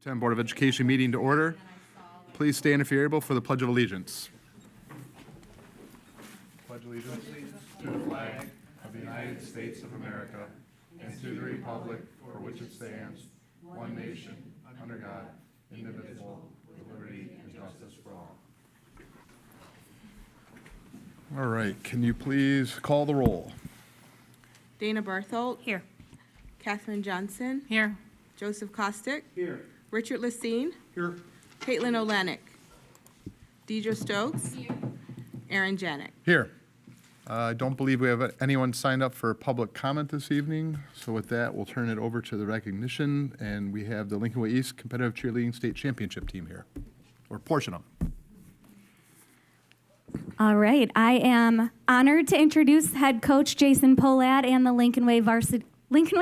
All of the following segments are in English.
LW210 Board of Education meeting to order. Please stand if you're able for the Pledge of Allegiance. Pledge allegiance to the flag of the United States of America and to the republic for which it stands, one nation, under God, indivisible, with liberty and justice for all. All right, can you please call the roll? Dana Bartholt. Here. Katherine Johnson. Here. Joseph Kostick. Here. Richard Lacine. Here. Caitlin Olenek. Deidre Stokes. Here. Aaron Janik. Here. I don't believe we have anyone signed up for public comment this evening. So with that, we'll turn it over to the recognition. And we have the Lincoln Way East Competitive Cheerleading State Championship team here, or portion of them. All right, I am honored to introduce head coach Jason Pohlad and the Lincoln Way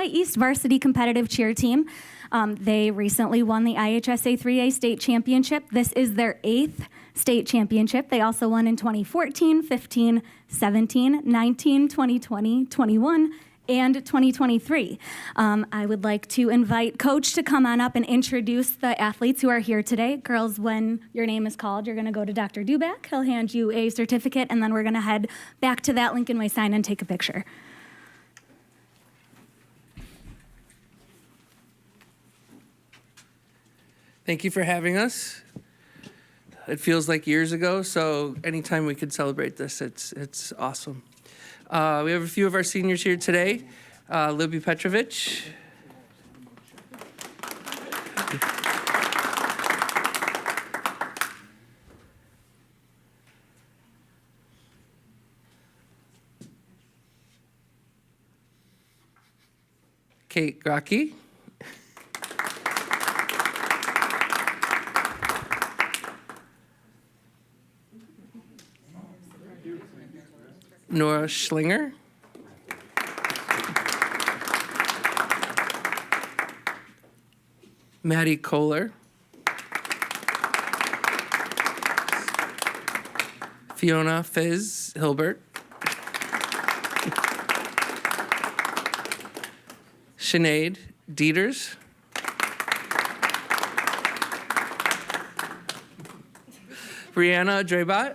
East Varsity Competitive Cheer Team. They recently won the IHSA 3A State Championship. This is their 8th state championship. They also won in 2014, 15, 17, 19, 2020, 21, and 2023. I would like to invite Coach to come on up and introduce the athletes who are here today. Girls, when your name is called, you're going to go to Dr. Duback. He'll hand you a certificate, and then we're going to head back to that Lincoln Way sign and take a picture. Thank you for having us. It feels like years ago, so anytime we could celebrate this, it's awesome. We have a few of our seniors here today. Libby Petrovich. Kate Graki. Nora Schlinger. Maddie Kohler. Fiona Fizz Hilbert. Sinead Dieters. Brianna Drebot.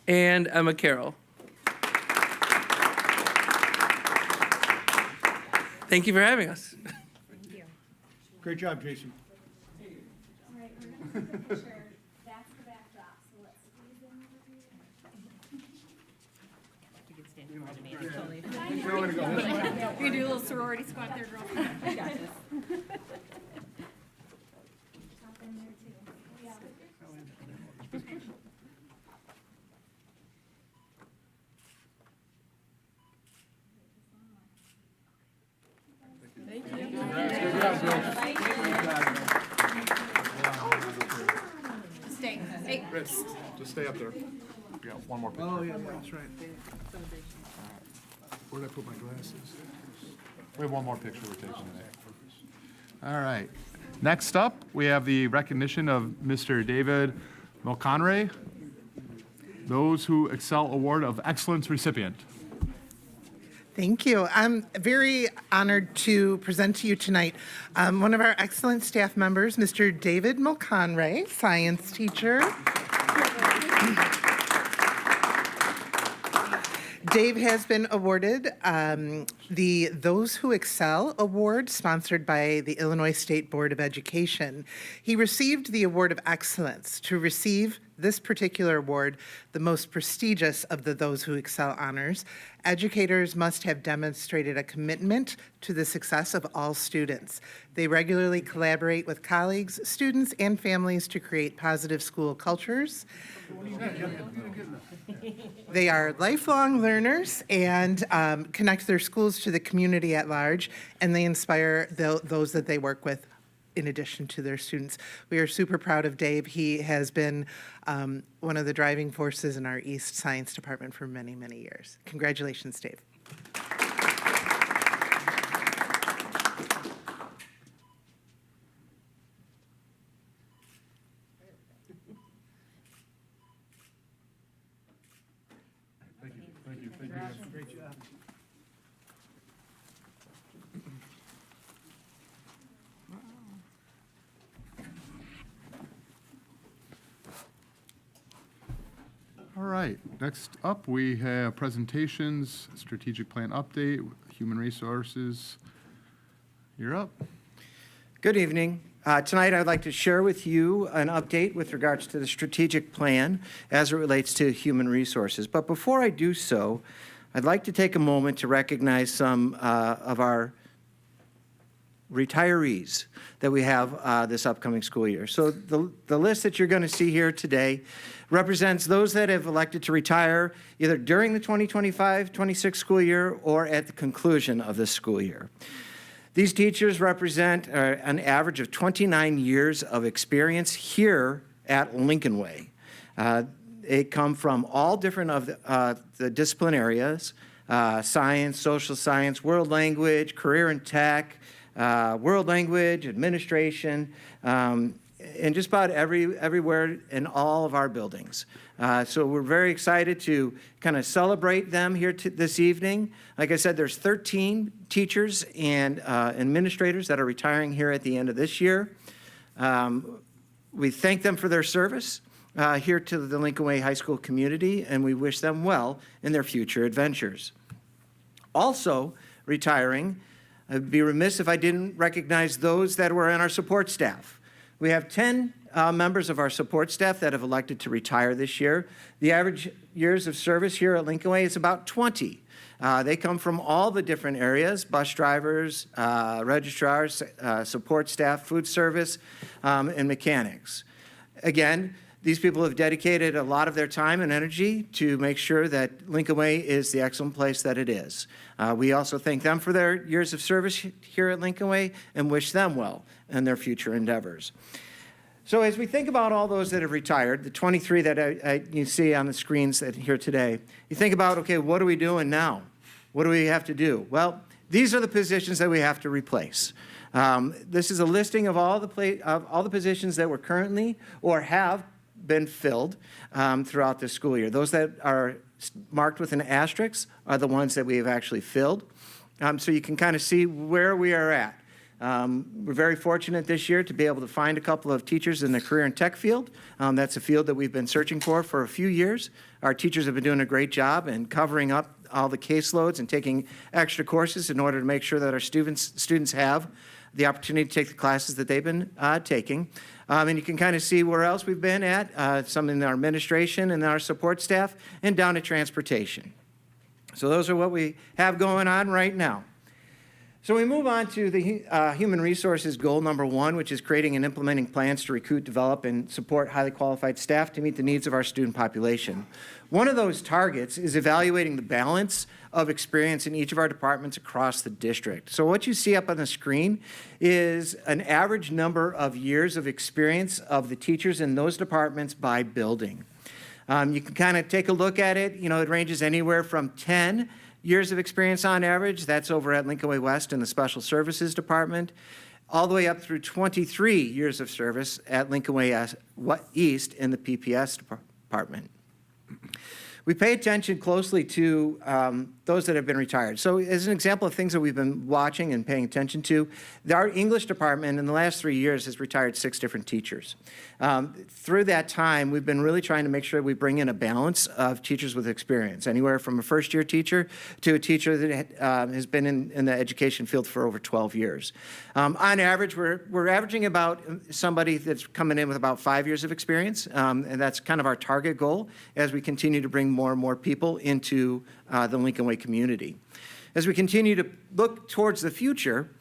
And Emma Carroll. Thank you for having us. Thank you. Great job, Jason. All right, we're going to take a picture. That's the backdrop, so let's squeeze in You can stand in front of me. Totally. You can do a little sorority squat there, girl. I got this. Hop in there, too. Yeah. Stay. Hey. Rich, just stay up there. Yeah, one more picture. Oh, yeah, that's right. Where'd I put my glasses? We have one more picture we're taking today. All right. Next up, we have the recognition of Mr. David Mulconray, Those Who Excel Award of Excellence recipient. Thank you. I'm very honored to present to you tonight one of our excellent staff members, Mr. David Mulconray, science teacher. Dave has been awarded the Those Who Excel Award, sponsored by the Illinois State Board of Education. He received the Award of Excellence. To receive this particular award, the most prestigious of the Those Who Excel honors, educators must have demonstrated a commitment to the success of all students. They regularly collaborate with colleagues, students, and families to create positive school cultures. They are lifelong learners and connect their schools to the community at large, and they inspire those that they work with in addition to their students. We are super proud of Dave. He has been one of the driving forces in our East Science Department for many, many years. Congratulations, Dave. Thank you. Thank you. Thank you. Great job. right, next up, we have presentations, strategic plan update, human resources. You're up. Good evening. Tonight, I'd like to share with you an update with regards to the strategic plan as it relates to human resources. But before I do so, I'd like to take a moment to recognize some of our retirees that we have this upcoming school year. So the list that you're going to see here today represents those that have elected to retire either during the 2025-26 school year or at the conclusion of this school year. These teachers represent an average of 29 years of experience here at Lincoln Way. They come from all different of the discipline areas, science, social science, world language, career and tech, world language, administration, and just about everywhere in all of our buildings. So we're very excited to kind of celebrate them here this evening. Like I said, there's 13 teachers and administrators that are retiring here at the end of this year. We thank them for their service here to the Lincoln Way High School community, and we wish them well in their future adventures. Also retiring, I'd be remiss if I didn't recognize those that were on our support staff. We have 10 members of our support staff that have elected to retire this year. The average years of service here at Lincoln Way is about 20. They come from all the different areas: bus drivers, registrars, support staff, food service, and mechanics. Again, these people have dedicated a lot of their time and energy to make sure that Lincoln Way is the excellent place that it is. We also thank them for their years of service here at Lincoln Way and wish them well in their future endeavors. So as we think about all those that have retired, the 23 that you see on the screens here today, you think about, okay, what are we doing now? What do we have to do? Well, these are the positions that we have to replace. This is a listing of all the positions that were currently or have been filled throughout this school year. Those that are marked with an asterisk are the ones that we have actually filled. So you can kind of see where we are at. We're very fortunate this year to be able to find a couple of teachers in the career and tech field. That's a field that we've been searching for a few years. Our teachers have been doing a great job in covering up all the caseloads and taking extra courses in order to make sure that our students have the opportunity to take the classes that they've been taking. And you can kind of see where else we've been at, some in our administration and our support staff, and down to transportation. So those are what we have going on right now. So we move on to the human resources goal number 1, which is creating and implementing plans to recruit, develop, and support highly qualified staff to meet the needs of our student population. One of those targets is evaluating the balance of experience in each of our departments across the district. So what you see up on the screen is an average number of years of experience of the teachers in those departments by building. You can kind of take a look at it. You know, it ranges anywhere from 10 years of experience on average. That's over at Lincoln Way West in the Special Services Department, all the way up through 23 years of service at Lincoln Way East in the PPS Department. We pay attention closely to those that have been retired. So as an example of things that we've been watching and paying attention to, our English department in the last 3 years has retired 6 different teachers. Through that time, we've been really trying to make sure we bring in a balance of teachers with experience, anywhere from a first-year teacher to a teacher that has been in the education field for over 12 years. On average, we're averaging about somebody that's coming in with about 5 years of experience, and that's kind of our target goal as we continue to bring more and more people into the Lincoln Way community. As we continue to look towards the future,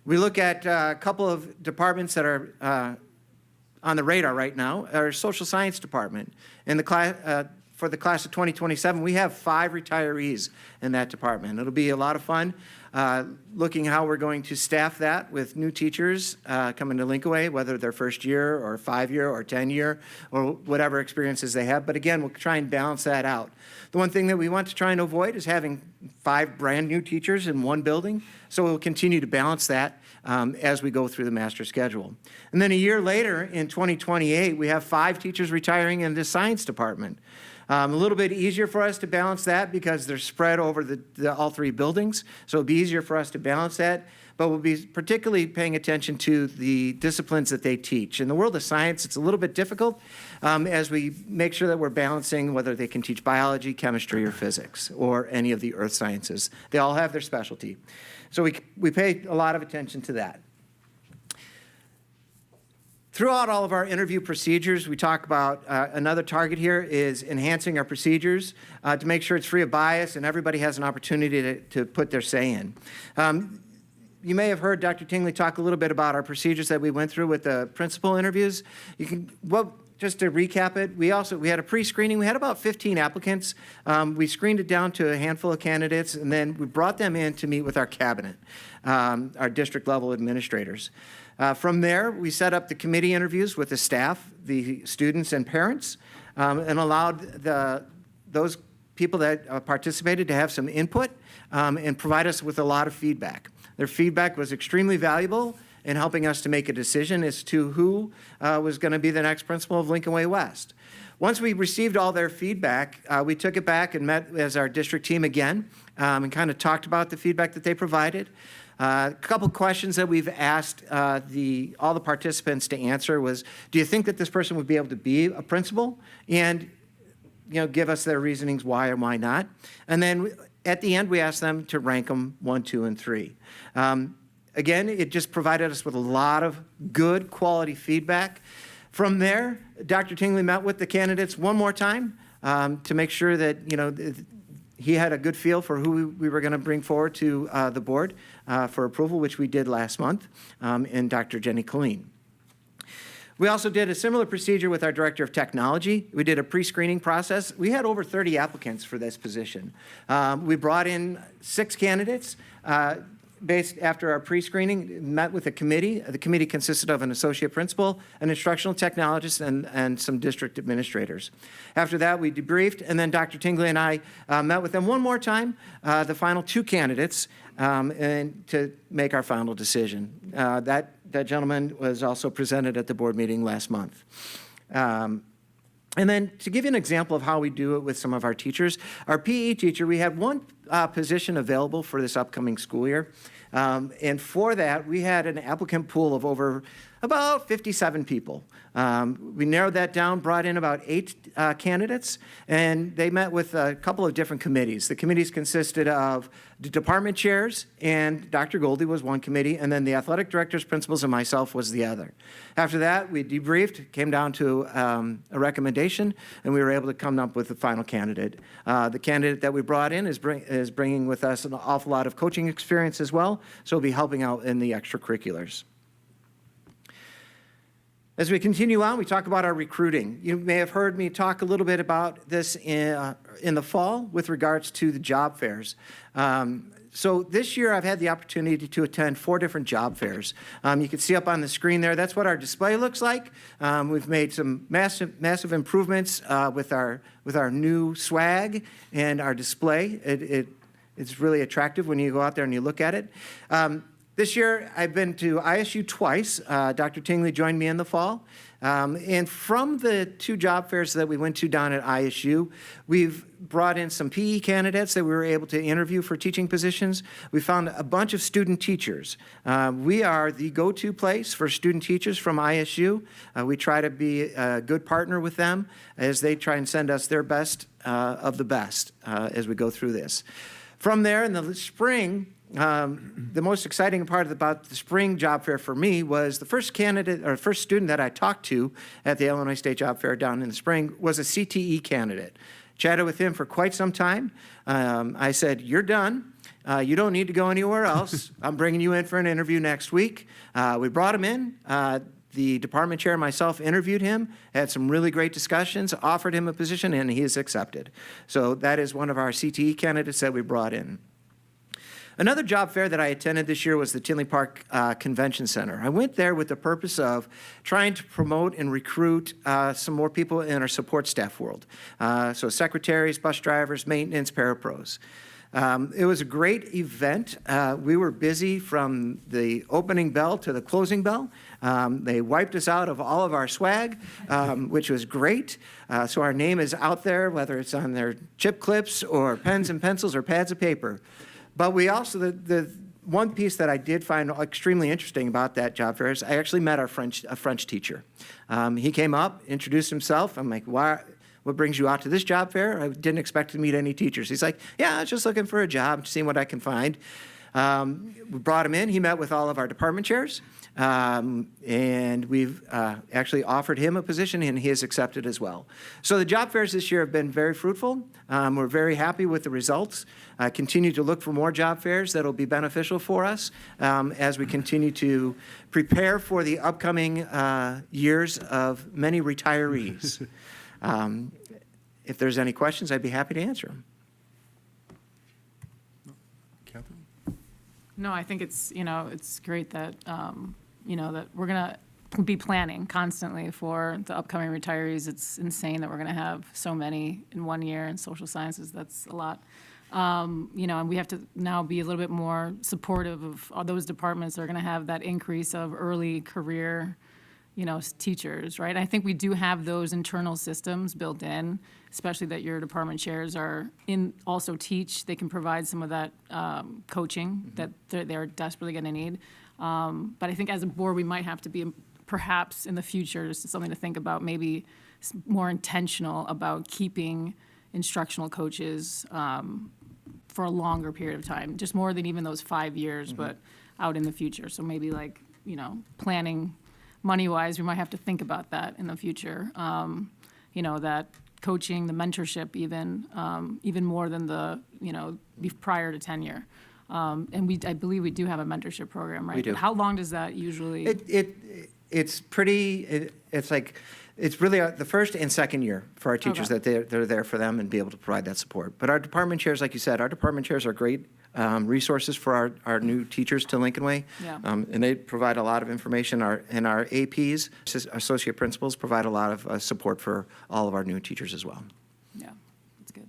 we look at a couple of departments that are on the radar right now. Our social science department. In the class, for the class of 2027, we have 5 retirees in that department. It'll be a lot of fun looking how we're going to staff that with new teachers coming to Lincoln Way, whether they're first year or 5-year or 10-year or whatever experiences they have. But again, we'll try and balance that out. The one thing that we want to try and avoid is having 5 brand new teachers in one building. So we'll continue to balance that as we go through the master schedule. And then a year later, in 2028, we have 5 teachers retiring in the science department. A little bit easier for us to balance that because they're spread over all three buildings, so it'll be easier for us to balance that. But we'll be particularly paying attention to the disciplines that they teach. In the world of science, it's a little bit difficult as we make sure that we're balancing whether they can teach biology, chemistry, or physics, or any of the earth sciences. They all have their specialty. So we pay a lot of attention to that. Throughout all of our interview procedures, we talk about another target here is enhancing our procedures to make sure it's free of bias and everybody has an opportunity to put their say in. You may have heard Dr. Tingley talk a little bit about our procedures that we went through with the principal interviews. Just to recap it, we had a pre-screening. We had about 15 applicants. We screened it down to a handful of candidates, and then we brought them in to meet with our cabinet, our district level administrators. From there, we set up the committee interviews with the staff, the students, and parents, and allowed those people that participated to have some input and provide us with a lot of feedback. Their feedback was extremely valuable in helping us to make a decision as to who was going to be the next principal of Lincoln Way West. Once we received all their feedback, we took it back and met as our district team again and kind of talked about the feedback that they provided. A couple questions that we've asked all the participants to answer was, do you think that this person would be able to be a principal? And give us their reasonings why or why not. And then at the end, we asked them to rank them 1, 2, and 3. Again, it just provided us with a lot of good quality feedback. From there, Dr. Tingley met with the candidates one more time to make sure that he had a good feel for who we were going to bring forward to the board for approval, which we did last month, and Dr. Jenny Colleen. We also did a similar procedure with our Director of Technology. We did a pre-screening process. We had over 30 applicants for this position. We brought in 6 candidates based after our pre-screening, met with a committee. The committee consisted of an associate principal, an instructional technologist, and some district administrators. After that, we debriefed, and then Dr. Tingley and I met with them one more time, the final 2 candidates, and to make our final decision. That gentleman was also presented at the board meeting last month. And then to give you an example of how we do it with some of our teachers, our PE teacher, we had one position available for this upcoming school year. And for that, we had an applicant pool of over about 57 people. We narrowed that down, brought in about 8 candidates, and they met with a couple of different committees. The committees consisted of the department chairs, and Dr. Goldie was one committee, and then the athletic directors, principals, and myself was the other. After that, we debriefed, came down to a recommendation, and we were able to come up with the final candidate. The candidate that we brought in is bringing with us an awful lot of coaching experience as well, so he'll be helping out in the extracurriculars. As we continue on, we talk about our recruiting. You may have heard me talk a little bit about this in the fall with regards to the job fairs. So this year I've had the opportunity to attend 4 different job fairs. You can see up on the screen there, that's what our display looks like. We've made some massive improvements with our new swag and our display. It's really attractive when you go out there and you look at it. This year, I've been to ISU twice. Dr. Tingley joined me in the fall. And from the 2 job fairs that we went to down at ISU, we've brought in some PE candidates that we were able to interview for teaching positions. We found a bunch of student teachers. We are the go-to place for student teachers from ISU. We try to be a good partner with them as they try and send us their best of the best as we go through this. From there, in the spring, the most exciting part about the spring job fair for me was the first student that I talked to at the Illinois State Job Fair down in the spring was a CTE candidate. Chatted with him for quite some time. I said, "You're done. You don't need to go anywhere else. I'm bringing you in for an interview next week." We brought him in. The department chair and myself interviewed him, had some really great discussions, offered him a position, and he is accepted. So that is one of our CTE candidates that we brought in. Another job fair that I attended this year was the Tinley Park Convention Center. I went there with the purpose of trying to promote and recruit some more people in our support staff world. So secretaries, bus drivers, maintenance, parapros. It was a great event. We were busy from the opening bell to the closing bell. They wiped us out of all of our swag, which was great. So our name is out there, whether it's on their chip clips or pens and pencils or pads of paper. But we also, the one piece that I did find extremely interesting about that job fair is I actually met a French teacher. He came up, introduced himself. I'm like, why? What brings you out to this job fair? I didn't expect to meet any teachers. He's like, yeah, I was just looking for a job, seeing what I can find. We brought him in. He met with all of our department chairs. And we've actually offered him a position, and he has accepted as well. So the job fairs this year have been very fruitful. We're very happy with the results. Continue to look for more job fairs that will be beneficial for us as we continue to prepare for the upcoming years of many retirees. If there's any questions, I'd be happy to answer them. Catherine? No, I think it's, it's great that, that we're going to be planning constantly for the upcoming retirees. It's insane that we're going to have so many in 1 year in social sciences. That's a lot. And we have to now be a little bit more supportive of all those departments that are going to have that increase of early career teachers, right? I think we do have those internal systems built in, especially that your department chairs are also teach. They can provide some of that coaching that they're desperately going to need. But I think as a board, we might have to be perhaps in the future, just something to think about, maybe more intentional about keeping instructional coaches for a longer period of time, just more than even those 5 years, but out in the future. So maybe planning money-wise, we might have to think about that in the future. That coaching, the mentorship, even more than the prior to tenure. And I believe we do have a mentorship program, right? We do. But how long does that usually? It's really the first and second year for our teachers Okay. that they're there for them and be able to provide that support. But our department chairs, like you said, our department chairs are great resources for our new teachers to Lincoln Way. Yeah. And they provide a lot of information. And our APs, associate principals, provide a lot of support for all of our new teachers as well. Yeah, that's good.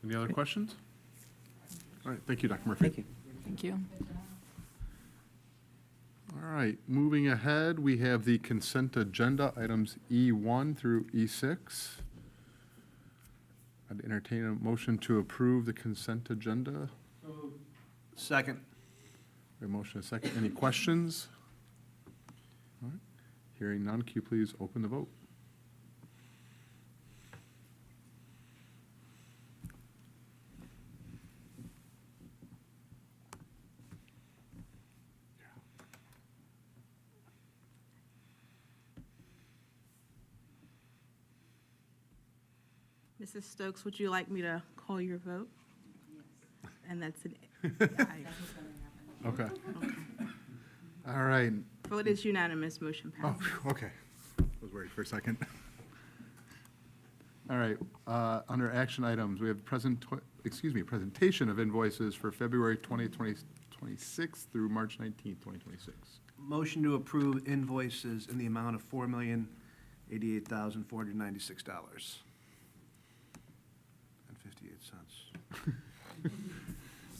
Any other questions? All right, thank you, Dr. Murphy. Thank you. Thank you. All right, moving ahead, we have the consent agenda, items E1 through E6. I'd entertain a motion to approve the consent agenda. Second. A motion, a second. Any questions? All right, hearing none, can you please open the vote? Mrs. Stokes, would you like me to call your vote? Yes. And that's an aye. Okay. All right. Vote is unanimous, motion Oh, passes. phew, okay. I was worried for a second. All right, under action items, we have presentation of invoices for February 2026 through March 19th, 2026. Motion to approve invoices in the amount of $4,088,496.58.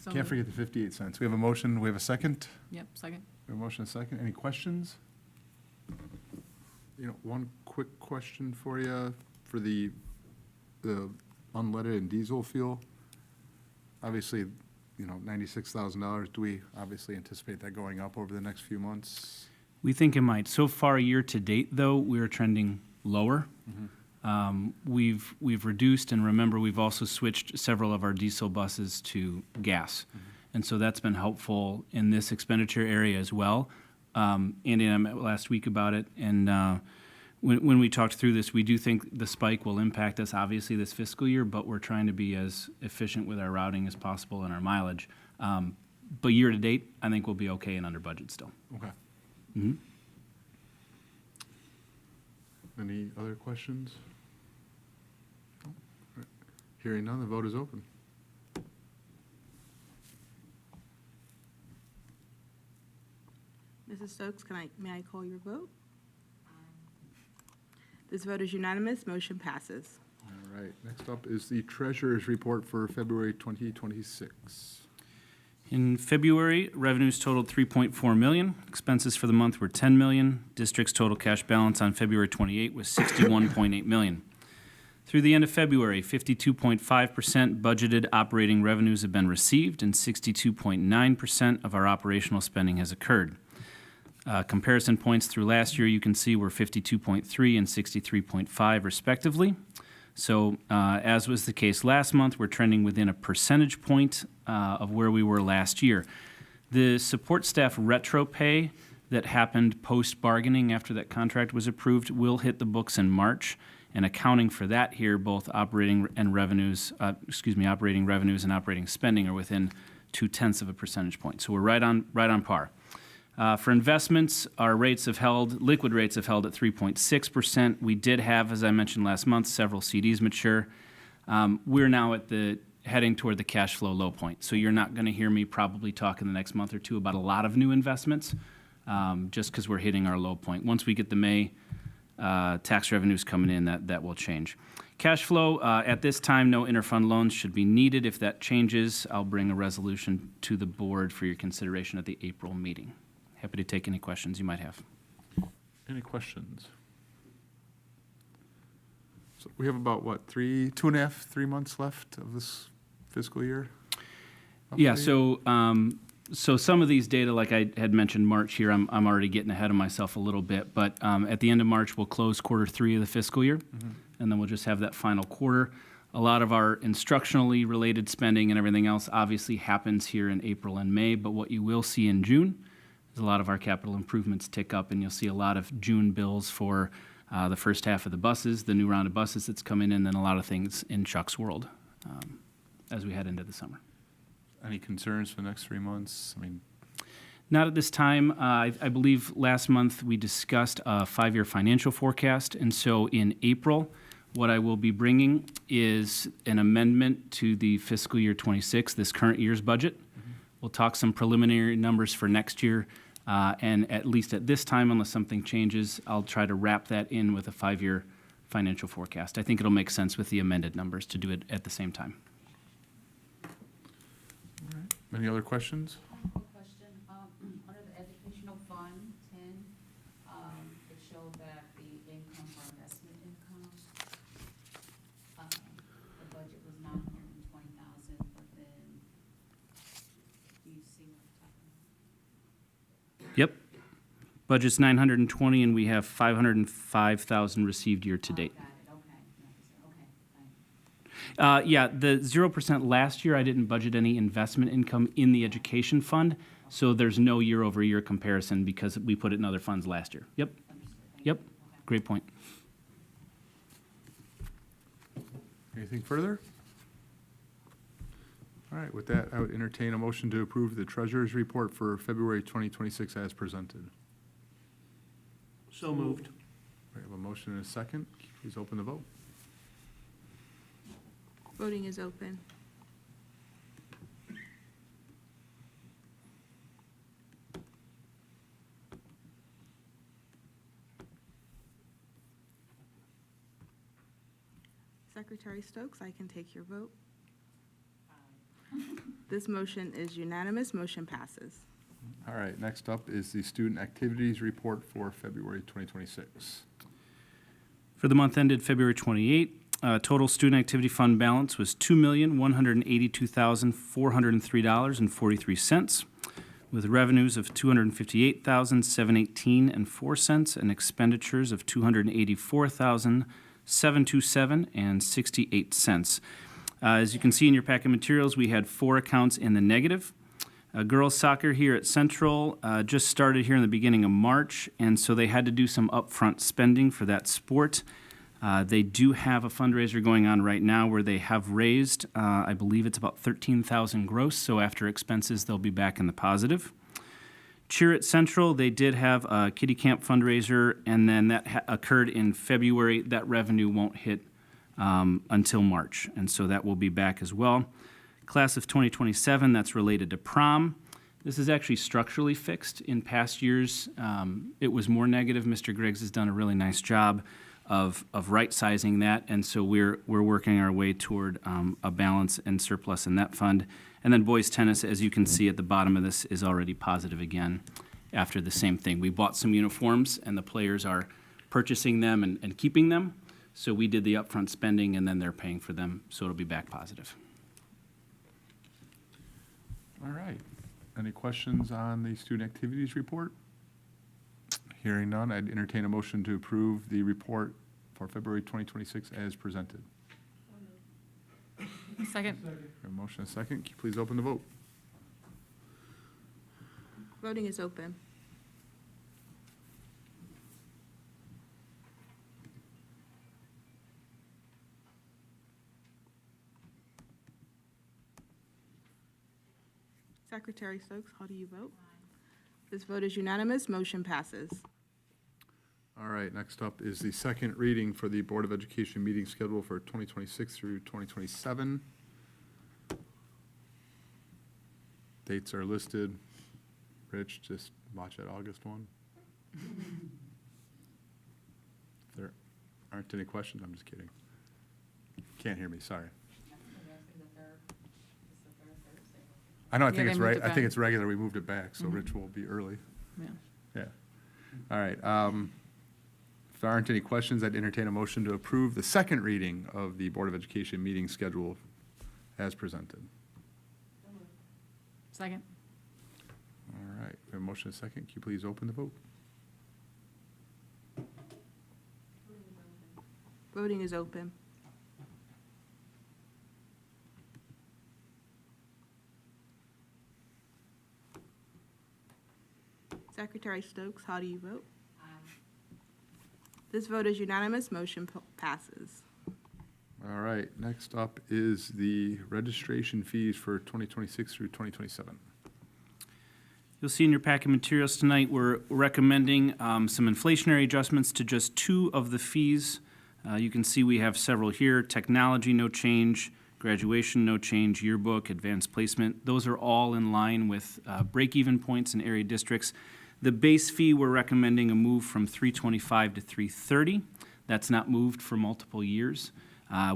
So Can't forget the 58 cents. We have a motion, we have a second. Yep, second. We have a motion, a second. Any questions? One quick question for you, for the unleaded and diesel fuel. Obviously, $96,000. Do we obviously anticipate that going up over the next few months? We think it might. So far, year to date, though, we're trending lower. We've reduced, and remember, we've also switched several of our diesel buses to gas. And so that's been helpful in this expenditure area as well. Andy and I met last week about it, and when we talked through this, we do think the spike will impact us, obviously, this fiscal year, but we're trying to be as efficient with our routing as possible and our mileage. But year to date, I think we'll be okay and under budget still. Okay. Mhm. Any other questions? No? All right. Hearing none, the vote is open. Mrs. Stokes, may I call your vote? This vote is unanimous, motion passes. All right, next up is the treasurer's report for February 2026. In February, revenues totaled $3.4 million. Expenses for the month were $10 million. District's total cash balance on February 28 was $61.8 million. Through the end of February, 52.5% budgeted operating revenues have been received, and 62.9% of our operational spending has occurred. Comparison points through last year, you can see were 52.3 and 63.5 respectively. So as was the case last month, we're trending within a percentage point of where we were last year. The support staff retro pay that happened post-bargaining after that contract was approved will hit the books in March. And accounting for that here, both operating revenues and operating spending are within 0.2 of a percentage point. So we're right on par. For investments, our liquid rates have held at 3.6%. We did have, as I mentioned last month, several CDs mature. We're now heading toward the cash flow low point. So you're not going to hear me probably talk in the next month or two about a lot of new investments, just because we're hitting our low point. Once we get the May tax revenues coming in, that will change. Cash flow, at this time, no interfund loans should be needed. If that changes, I'll bring a resolution to the board for your consideration at the April meeting. Happy to take any questions you might have. Any questions? So we have about, what, 3 months left of this fiscal year? Yeah, roughly? so some of these data, like I had mentioned March here, I'm already getting ahead of myself a little bit, but at the end of March, we'll close Q3 of the fiscal year, and then we'll just have that final quarter. A lot of our instructionally related spending and everything else obviously happens here in April and May, but what you will see in June is a lot of our capital improvements tick up, and you'll see a lot of June bills for the first half of the buses, the new round of buses that's coming in, and then a lot of things in Chuck's world as we head into the summer. Any concerns for the next 3 months? I mean, Not at this time. I believe last month we discussed a 5-year financial forecast, and so in April, what I will be bringing is an amendment to the fiscal year 26, this current year's budget. We'll talk some preliminary numbers for next year, and at least at this time, unless something changes, I'll try to wrap that in with a 5-year financial forecast. I think it'll make sense with the amended numbers to do it at the same time. any other questions? Question, under the educational fund, 10, it showed that the income for investment income, the budget was 920,000, but then, do you see what I'm talking about? Yep. Budget's 920, and we have 505,000 received year to date. Got it, okay, thank you. Yeah, the 0% last year, I didn't budget any investment income in the education fund, so there's no year-over-year comparison because we put it in other funds last year. Yep, yep, great point. Anything further? All right, with that, I would entertain a motion to approve the treasurer's report for February 2026 as presented. So moved. We have a motion and a second. Please open the vote. Voting is open. Secretary Stokes, I can take your vote. This motion is unanimous. Motion passes. All right, next up is the student activities report for February 2026. For the month ended February 28, total student activity fund balance was $2,182,403.43, with revenues of $258,718.04 and expenditures of $284,727.68. As you can see in your packet materials, we had 4 accounts in the negative. Girls soccer here at Central just started here in the beginning of March, and so they had to do some upfront spending for that sport. They do have a fundraiser going on right now where they have raised, I believe it's about $13,000 gross, so after expenses, they'll be back in the positive. Cheer at Central, they did have a kiddie camp fundraiser, and then that occurred in February. That revenue won't hit until March, and so that will be back as well. Class of 2027, that's related to prom. This is actually structurally fixed. In past years, it was more negative. Mr. Griggs has done a really nice job of right-sizing that, and so we're working our way toward a balance and surplus in that fund. And then boys tennis, as you can see at the bottom of this, is already positive again after the same thing. We bought some uniforms, and the players are purchasing them and keeping them. So we did the upfront spending, and then they're paying for them, so it'll be back positive. All right. Any questions on the student activities report? Hearing none, I'd entertain a motion to approve the report for February 2026 as presented. Second. A motion and a second. Can you please open the vote? Voting is open. Secretary Stokes, how do you vote? This vote is unanimous. Motion passes. All right, next up is the second reading for the Board of Education meeting schedule for 2026 through 2027. Dates are listed. Rich, just watch at August 1. If there aren't any questions, I'm just kidding. Can't hear me, sorry. I know, I think they it's moved right, it I think back. it's regular, we moved it back, so Rich will be early. Yeah. Yeah. All right. If there aren't any questions, I'd entertain a motion to approve the second reading of the Board of Education meeting schedule as presented. Second. All right. We have a motion and a second. Can you please open the vote? Voting is open. Secretary Stokes, how do you vote? This vote is unanimous. Motion passes. All right. Next up is the registration fees for 2026 through 2027. You'll see in your packet materials tonight, we're recommending some inflationary adjustments to just two of the fees. You can see we have several here: technology, no change; graduation, no change; yearbook, advanced placement. Those are all in line with break-even points in area districts. The base fee, we're recommending a move from $325 to $330. That's not moved for multiple years.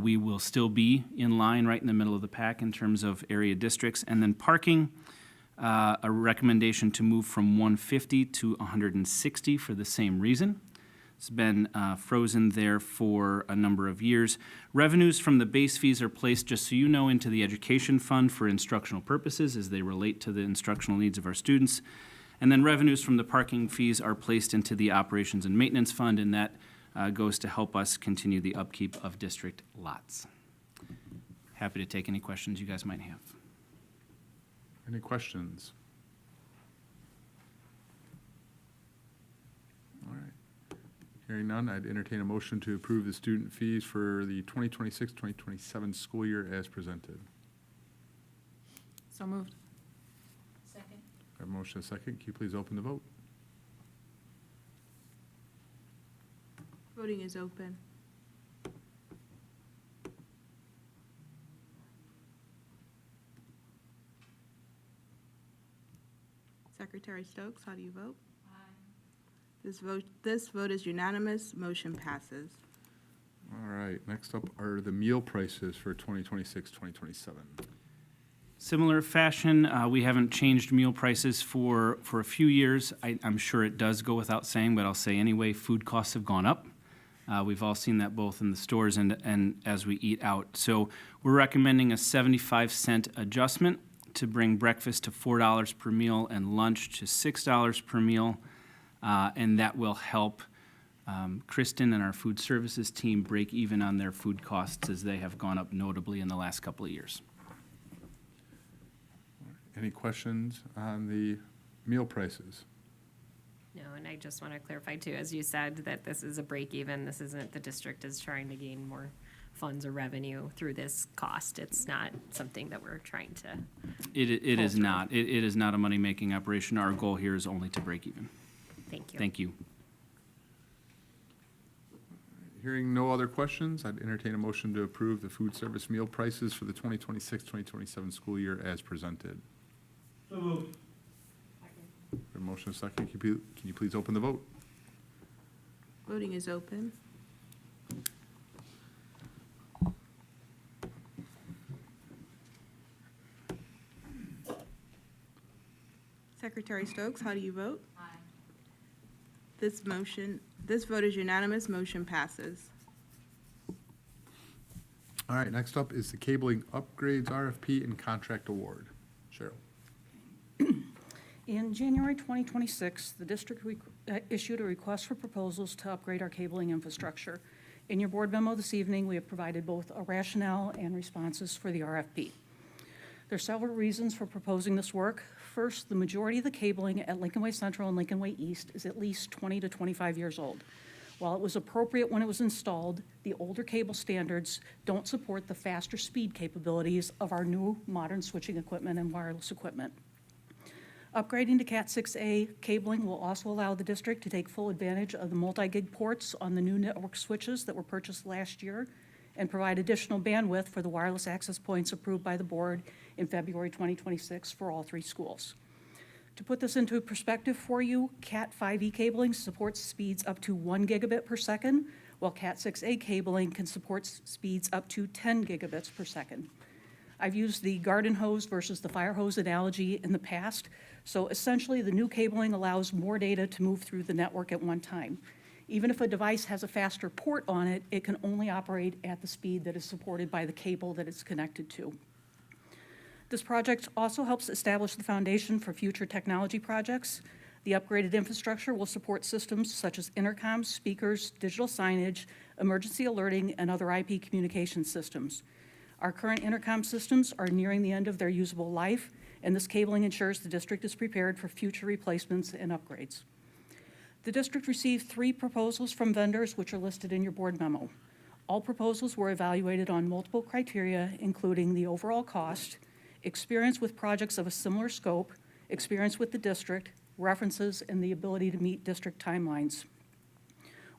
We will still be in line right in the middle of the pack in terms of area districts. And then parking, a recommendation to move from $150 to $160 for the same reason. It's been frozen there for a number of years. Revenues from the base fees are placed, just so you know, into the education fund for instructional purposes as they relate to the instructional needs of our students. And then revenues from the parking fees are placed into the operations and maintenance fund, and that goes to help us continue the upkeep of district lots. Happy to take any questions you guys might have. Any questions? All right. Hearing none, I'd entertain a motion to approve the student fees for the 2026-2027 school year as presented. So moved. Second. I have a motion and a second. Can you please open the vote? Voting is open. Secretary Stokes, how do you vote? This vote is unanimous. Motion passes. All right. Next up are the meal prices for 2026-2027. Similar fashion, we haven't changed meal prices for a few years. I'm sure it does go without saying, but I'll say anyway, food costs have gone up. We've all seen that both in the stores and as we eat out. So we're recommending a 75-cent adjustment to bring breakfast to $4 per meal and lunch to $6 per meal. And that will help Kristen and our food services team break even on their food costs as they have gone up notably in the last couple of years. Any questions on the meal prices? No, and I just want to clarify too, as you said, that this is a break even. This isn't the district is trying to gain more funds or revenue through this cost. It's not something that we're trying to. It is not. It is not a money-making operation. Our goal here is only to break even. Thank you. Thank you. Hearing no other questions, I'd entertain a motion to approve the food service meal prices for the 2026-2027 school year as presented. So moved. A motion and a second. Can you please open the vote? Voting is open. Secretary Stokes, how do you vote? Aye. This vote is unanimous, motion passes. All right, next up is the cabling upgrades RFP and contract award. Cheryl. In January 2026, the district issued a request for proposals to upgrade our cabling infrastructure. In your board memo this evening, we have provided both a rationale and responses for the RFP. There are several reasons for proposing this work. First, the majority of the cabling at Lincoln Way Central and Lincoln Way East is at least 20 to 25 years old. While it was appropriate when it was installed, the older cable standards don't support the faster speed capabilities of our new modern switching equipment and wireless equipment. Upgrading to Cat 6A cabling will also allow the district to take full advantage of the multi-gig ports on the new network switches that were purchased last year and provide additional bandwidth for the wireless access points approved by the board in February 2026 for all 3 schools. To put this into perspective for you, Cat 5e cabling supports speeds up to 1 gigabit per second, while Cat 6a cabling can support speeds up to 10 gigabits per second. I've used the garden hose versus the fire hose analogy in the past, so essentially the new cabling allows more data to move through the network at one time. Even if a device has a faster port on it, it can only operate at the speed that is supported by the cable that it's connected to. This project also helps establish the foundation for future technology projects. The upgraded infrastructure will support systems such as intercoms, speakers, digital signage, emergency alerting, and other IP communication systems. Our current intercom systems are nearing the end of their usable life, and this cabling ensures the district is prepared for future replacements and upgrades. The district received 3 proposals from vendors, which are listed in your board memo. All proposals were evaluated on multiple criteria, including the overall cost, experience with projects of a similar scope, experience with the district, references, and the ability to meet district timelines.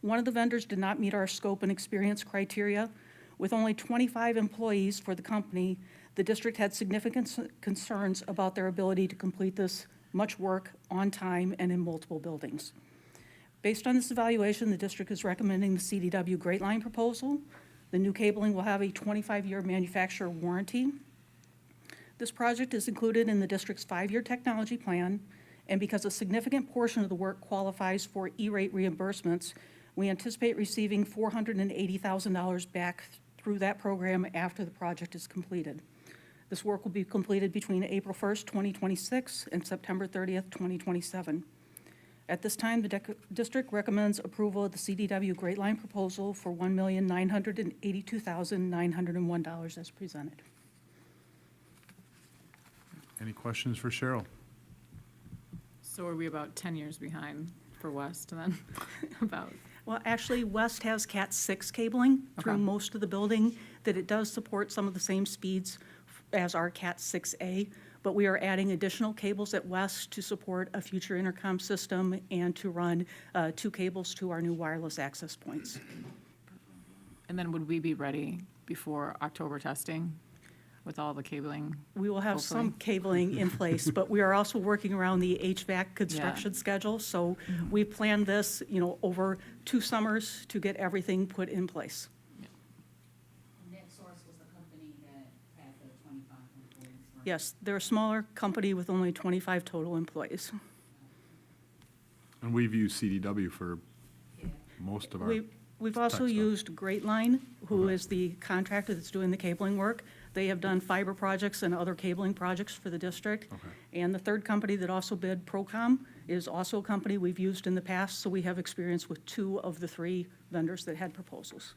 One of the vendors did not meet our scope and experience criteria. With only 25 employees for the company, the district had significant concerns about their ability to complete this much work on time and in multiple buildings. Based on this evaluation, the district is recommending the CDW Great Line proposal. The new cabling will have a 25-year manufacturer warranty. This project is included in the district's 5-year technology plan, and because a significant portion of the work qualifies for E-rate reimbursements, we anticipate receiving $480,000 back through that program after the project is completed. This work will be completed between April 1st, 2026 and September 30th, 2027. At this time, the district recommends approval of the CDW Great Line proposal for $1,982,901 as presented. Any questions for Cheryl? So are we about 10 years behind for West then? About, Well, actually, West has Cat 6 cabling through Okay. most of the building, that it does support some of the same speeds as our Cat 6A, but we are adding additional cables at West to support a future intercom system and to run 2 cables to our new wireless access points. and then would we be ready before October testing with all the cabling? We will have some Hopefully. cabling in place, but we are also working around the HVAC construction schedule. So we planned this, over 2 summers to get everything put in place. NetSource was the company that had the 25 employees. right? Yes, they're a smaller company with only 25 total employees. And we've used CDW for most of our. We've also tech stuff. used Great Line, who is the contractor that's doing the cabling work. They have done fiber projects and other cabling projects for the district. Okay. And the third company that also bid, Procom, is also a company we've used in the past, so we have experience with 2 of the 3 vendors that had proposals.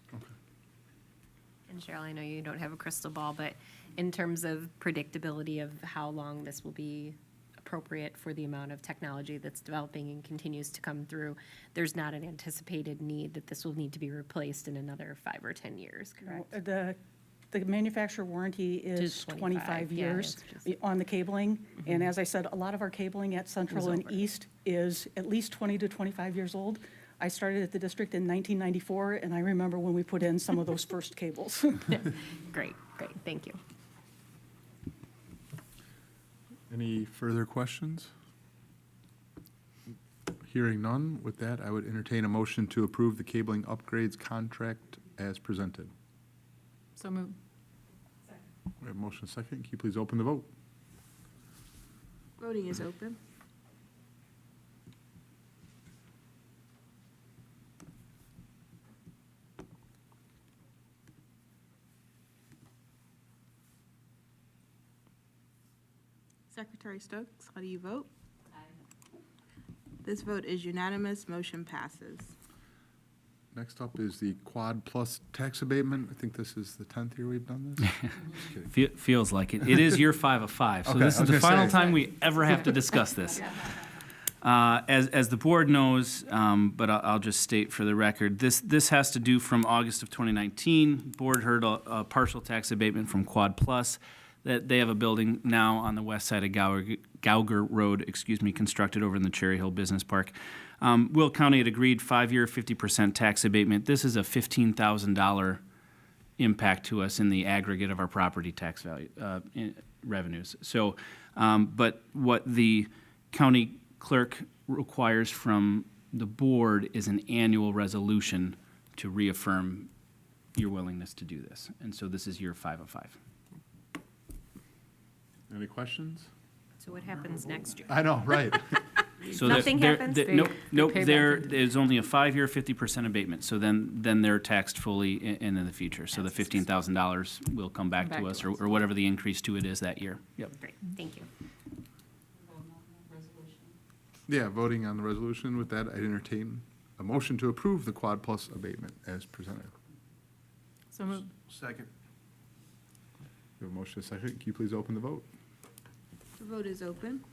And Cheryl, I know you don't have a crystal ball, but in terms of predictability of how long this will be appropriate for the amount of technology that's developing and continues to come through, there's not an anticipated need that this will need to be replaced in another 5 or 10 years, correct? The manufacturer warranty is 25 yeah, years it's just- on the cabling. And as I said, a lot of our cabling at Central and over. East is at least 20 to 25 years old. I started at the district in 1994, and I remember when we put in some of those first cables. Great, thank you. Any further questions? Hearing none, with that, I would entertain a motion to approve the cabling upgrades contract as presented. So move. We have a motion second. Can you please open the vote? Voting is open. Secretary Stokes, how do you vote? This vote is unanimous, motion passes. Next up is the Quad Plus tax abatement. I think this is the 10th year we've done this. Just kidding. Feels like it. It is year 5 of 5, so Okay, this I is was the gonna final say. time we ever have to discuss this. As the board knows, but I'll just state for the record, this has to do from August of 2019. Board heard a partial tax abatement from Quad Plus, that they have a building now on the west side of Gauger Road, constructed over in the Cherry Hill Business Park. Will County had agreed 5-year, 50% tax abatement. This is a $15,000 impact to us in the aggregate of our property tax value, revenues. So, but what the county clerk requires from the board is an annual resolution to reaffirm your willingness to do this. And so this is year 5 of 5. Any questions? So what happens next year? I know, right. So Nothing happens? Nope, pay back there it. is only a 5-year, 50% abatement, so then they're taxed fully in the future. So the $15,000 will come back to us, or whatever the increase to it is that year. Yep. Great, thank you. Yeah, voting on the resolution. With that, I'd entertain a motion to approve the Quad Plus abatement as presented. So moved. Second. We have a motion, a second. Can you please open the vote? The vote is open.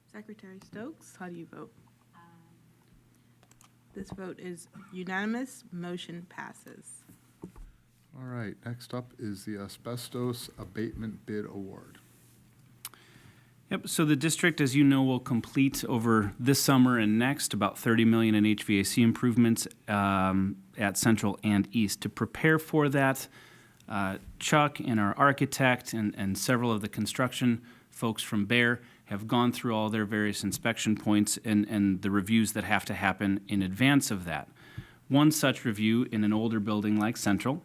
Secretary Stokes, how do you vote? This vote is unanimous, motion passes. All right, next up is the asbestos abatement bid award. Yep, so the district, as you know, will complete over this summer and next about $30 million in HVAC improvements at Central and East. To prepare for that, Chuck and our architect and several of the construction folks from Bear have gone through all their various inspection points and the reviews that have to happen in advance of that. One such review in an older building like Central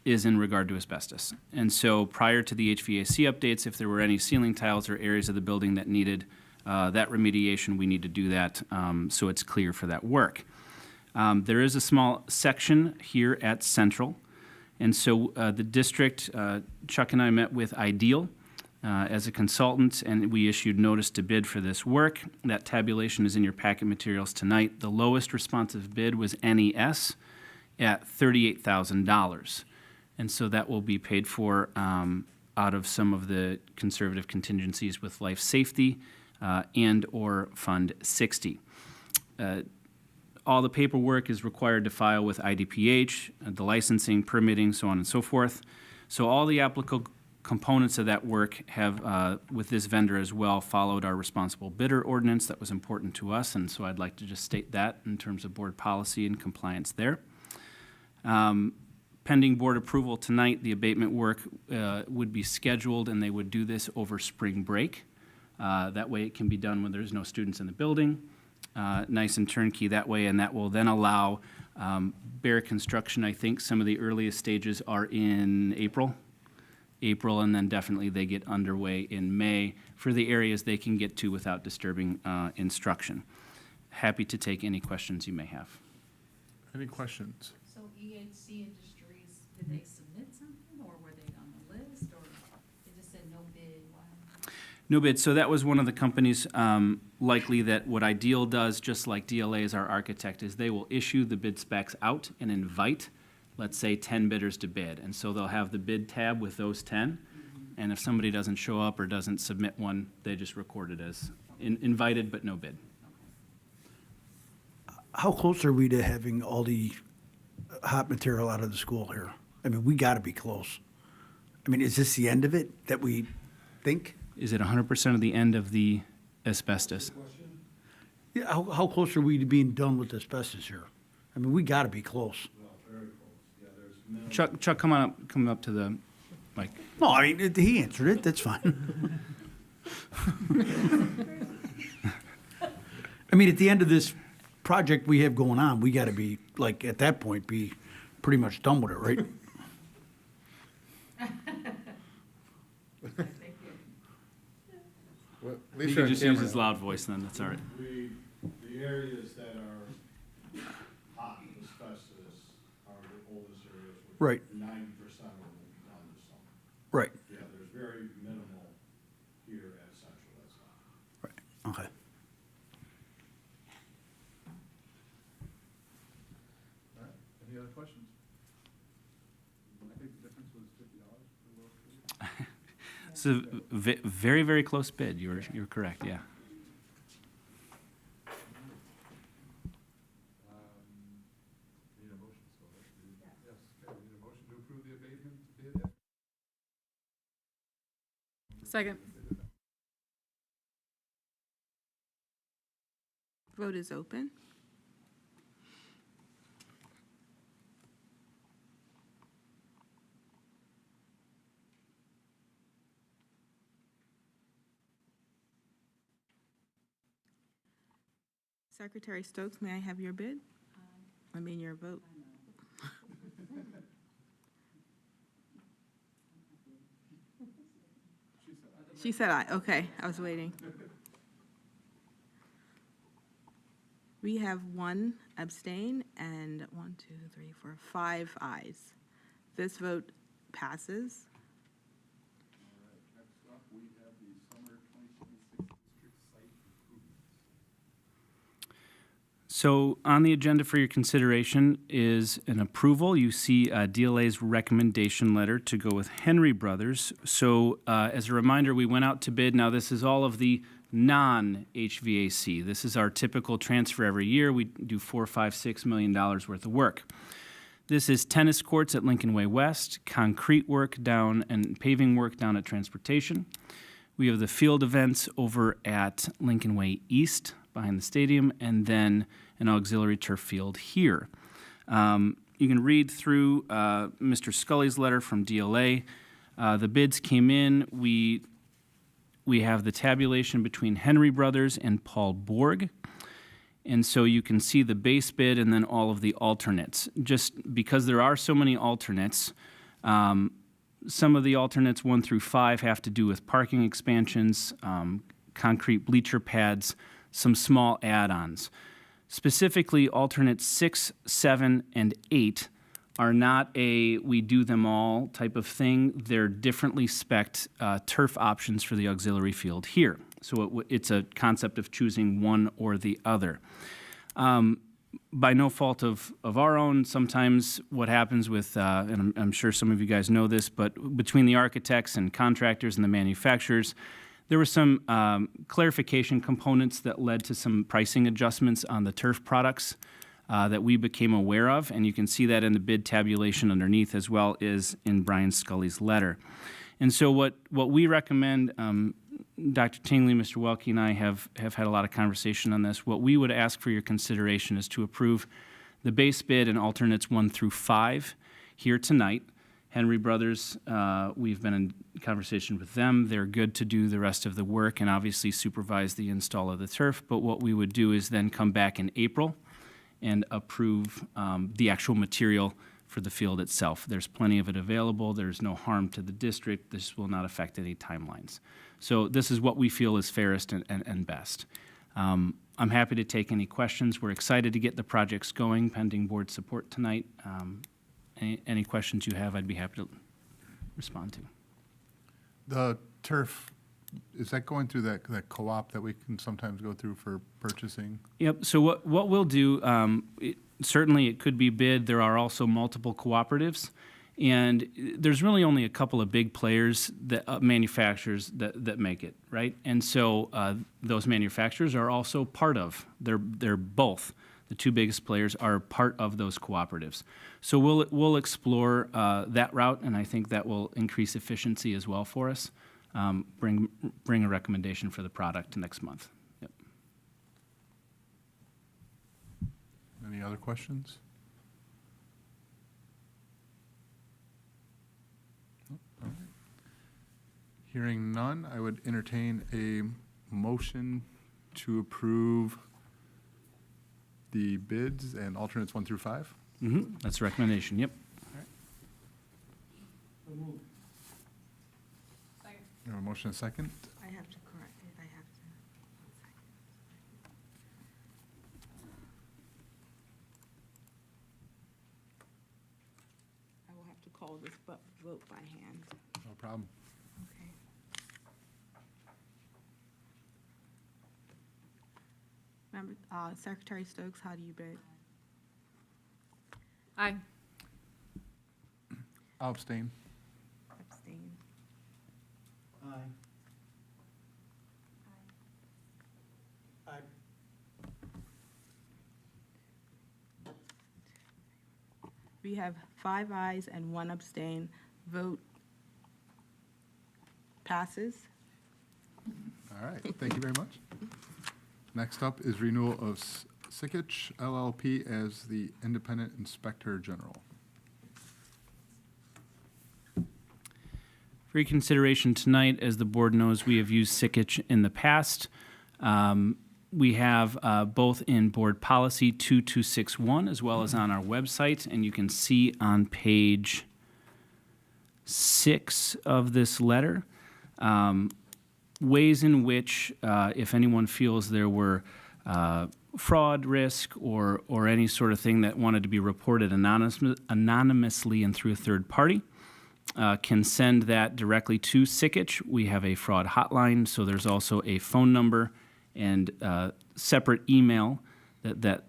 is in regard to asbestos. And so prior to the HVAC updates, if there were any ceiling tiles or areas of the building that needed that remediation, we need to do that so it's clear for that work. There is a small section here at Central. And so the district, Chuck and I met with Ideal as a consultant, and we issued notice to bid for this work. That tabulation is in your packet materials tonight. The lowest responsive bid was NES at $38,000. And so that will be paid for out of some of the conservative contingencies with life safety and/or Fund 60. All the paperwork is required to file with IDPH, the licensing, permitting, so on and so forth. So all the applicable components of that work have, with this vendor as well, followed our responsible bidder ordinance. That was important to us, and so I'd like to just state that in terms of board policy and compliance there. Pending board approval tonight, the abatement work would be scheduled, and they would do this over spring break. That way it can be done when there's no students in the building. Nice and turnkey that way, and that will then allow Bear construction. I think some of the earliest stages are in April, and then definitely they get underway in May for the areas they can get to without disturbing instruction. Happy to take any questions you may have. Any questions? So EHC Industries, did they submit something, or were they on the list, or they just said no bid? Why? No bid. So that was one of the companies, likely that what Ideal does, just like DLA is our architect, is they will issue the bid specs out and invite, let's say, 10 bidders to bid. And so they'll have the bid tab with those 10. And if somebody doesn't show up or doesn't submit one, they just record it as invited but no bid. How close are we to having all the hot material out of the school here? I mean, we got to be close. I mean, is this the end of it that we think? Is it 100% of the end of the asbestos? Yeah, how close are we to being done with asbestos here? I mean, we got to be close. Chuck, come up to the mic. No, I mean, he answered it. That's fine. I mean, at the end of this project we have going on, we got to be, like, at that point, be pretty much done with it, right? Well, at You can just use his loud voice then, that's all right. The areas that are hot with asbestos are the oldest areas. Right. 90% of them will be done this summer. Right, Yeah, there's very minimal here at Central, that's not. right, okay. All right, any other questions? I think the difference was $50 for the lowest bidder. So, very, very close bid, you're correct, yeah. Need a motion still, right? Yes, okay, we need a motion to approve the abatement bid. Second. Vote is open. Secretary Stokes, may I have your bid? I mean, your vote. She said aye. Okay, I was waiting. We have one abstain and 1, 2, 3, 4, 5 ayes. This vote passes. All right, next up, we have the summer 2026 district site improvements. So on the agenda for your consideration is an approval. You see DLA's recommendation letter to go with Henry Brothers. So as a reminder, we went out to bid. Now this is all of the non-HVAC. This is our typical transfer every year. We do $4, $5, $6 million worth of work. This is tennis courts at Lincoln Way West, concrete work down and paving work down at Transportation. We have the field events over at Lincoln Way East behind the stadium, and then an auxiliary turf field here. You can read through Mr. Scully's letter from DLA. The bids came in. We have the tabulation between Henry Brothers and Paul Borg. And so you can see the base bid and then all of the alternates. Just because there are so many alternates, some of the alternates 1 through 5 have to do with parking expansions, concrete bleacher pads, some small add-ons. Specifically, alternates 6, 7, and 8 are not a we do them all type of thing. They're differently spec'd turf options for the auxiliary field here. So it's a concept of choosing one or the other. By no fault of our own, sometimes what happens with, and I'm sure some of you guys know this, but between the architects and contractors and the manufacturers, there were some clarification components that led to some pricing adjustments on the turf products that we became aware of, and you can see that in the bid tabulation underneath as well as in Brian Scully's letter. And so what we recommend, Dr. Tingley, Mr. Welke, and I have had a lot of conversation on this. What we would ask for your consideration is to approve the base bid and alternates 1 through 5 here tonight. Henry Brothers, we've been in conversation with them. They're good to do the rest of the work and obviously supervise the install of the turf. But what we would do is then come back in April and approve the actual material for the field itself. There's plenty of it available. There's no harm to the district. This will not affect any timelines. So this is what we feel is fairest and best. I'm happy to take any questions. We're excited to get the projects going, pending board support tonight. Any questions you have, I'd be happy to respond to. The turf, is that going through that co-op that we can sometimes go through for purchasing? Yep, so what we'll do, certainly it could be bid. There are also multiple cooperatives. And there's really only a couple of big players, that manufacturers that make it, right? And so those manufacturers are also part of, they're both, the two biggest players are part of those cooperatives. So we'll explore that route, and I think that will increase efficiency as well for us. Bring a recommendation for the product next month. Yep. Any other questions? Hearing none, I would entertain a motion to approve the bids and alternates 1 through 5. Mm-hmm. That's the recommendation, yep. We have a motion and a second. I have to correct it. I have to. call this vote by hand. No problem. Okay. Member, Secretary Stokes, how do you bid? Aye. I'll abstain. Abstain. Aye. Aye. We have 5 ayes and 1 abstain. Vote passes. All right, thank you very much. Next up is renewal of Sikich LLP as the independent inspector general. For your consideration tonight, as the board knows, we have used Sikich in the past. We have both in Board Policy 2261 as well as on our website, and you can see on page 6 of this letter ways in which, if anyone feels there were fraud risk or any sort of thing that wanted to be reported anonymously and through a third party, can send that directly to Sikich. We have a fraud hotline, so there's also a phone number and separate email that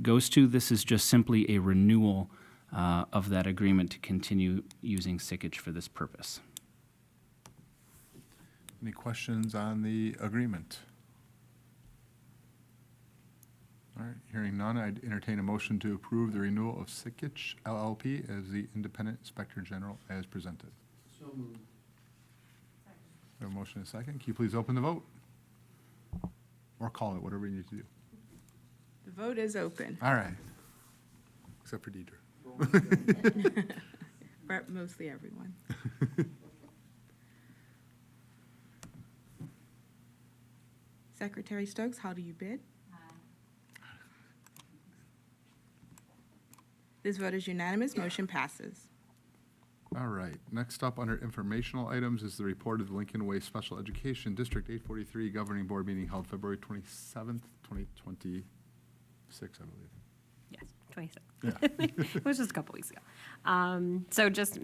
goes to. This is just simply a renewal of that agreement to continue using Sikich for this purpose. Any questions on the agreement? All right, hearing none, I'd entertain a motion to approve the renewal of Sikich LLP as the independent inspector general as presented. So moved. We have a motion and a second. Can you please open the vote? Or call it, whatever you need to do. The vote is open. All right. Except for Deidre. For mostly everyone. Secretary Stokes, how do you bid? This vote is unanimous. Motion passes. All right, next up under informational items is the report of the Lincoln Way Special Education District 843 Governing Board meeting held February 27th, 2026, I believe. Yes, 26. Yeah. It was just a couple weeks ago. So just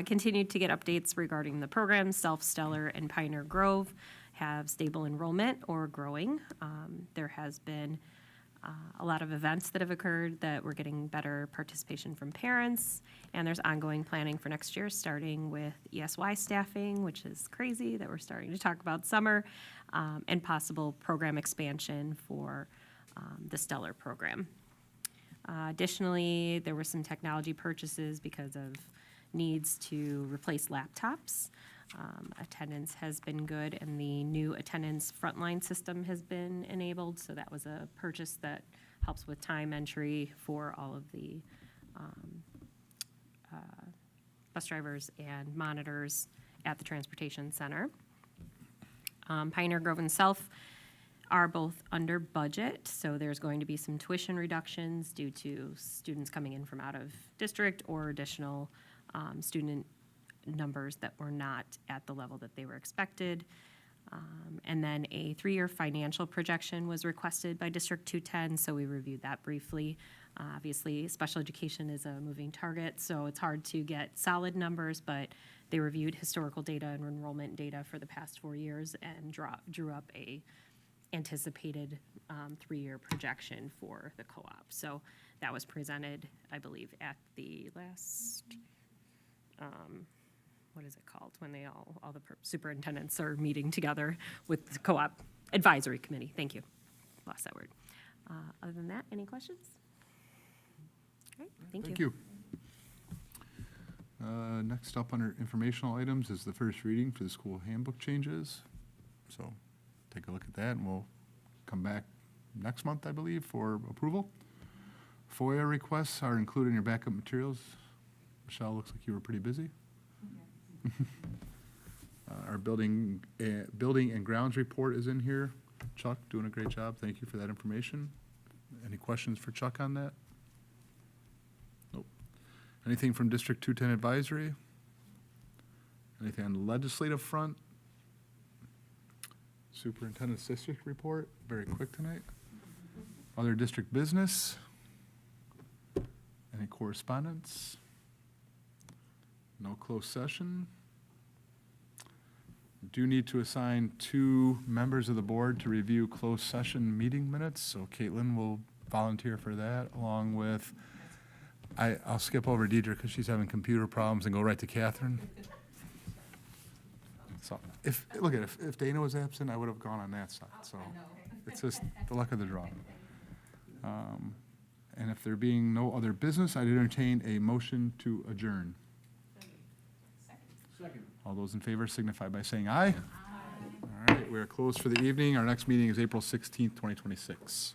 continued to get updates regarding the program. Self, Stellar, and Pioneer Grove have stable enrollment or growing. There has been a lot of events that have occurred that we're getting better participation from parents, and there's ongoing planning for next year, starting with ESY staffing, which is crazy that we're starting to talk about summer, and possible program expansion for the Stellar program. Additionally, there were some technology purchases because of needs to replace laptops. Attendance has been good, and the new attendance frontline system has been enabled, so that was a purchase that helps with time entry for all of the bus drivers and monitors at the transportation center. Pioneer Grove and Self are both under budget, so there's going to be some tuition reductions due to students coming in from out of district or additional student numbers that were not at the level that they were expected. And then a 3-year financial projection was requested by District 210, so we reviewed that briefly. Obviously, special education is a moving target, so it's hard to get solid numbers, but they reviewed historical data and enrollment data for the past 4 years and drew up a anticipated 3-year projection for the co-op. So that was presented, I believe, at the last, what is it called, when they all the superintendents are meeting together with the co-op advisory committee. Thank you. Lost that word. Other than that, any questions? All right, thank you. Next up under informational items is the first reading for the school handbook changes. So take a look at that, and we'll come back next month, I believe, for approval. FOIA requests are included in your backup materials. Michelle, looks like you were pretty busy. Our building and grounds report is in here. Chuck, doing a great job. Thank you for that information. Any questions for Chuck on that? Nope. Anything from District 210 Advisory? Anything on the legislative front? Superintendent's district report, very quick tonight. Other district business? Any correspondence? No closed session. Do need to assign 2 members of the board to review closed session meeting minutes, so Caitlin will volunteer for that, along with, I'll skip over Deidre because she's having computer problems and go right to Catherine. So if Dana was absent, I would have gone on that side, so it's just the luck of the draw. And if there being no other business, I'd entertain a motion to adjourn. Second. All those in favor signify by saying aye. All right, we are closed for the evening. Our next meeting is April 16th, 2026.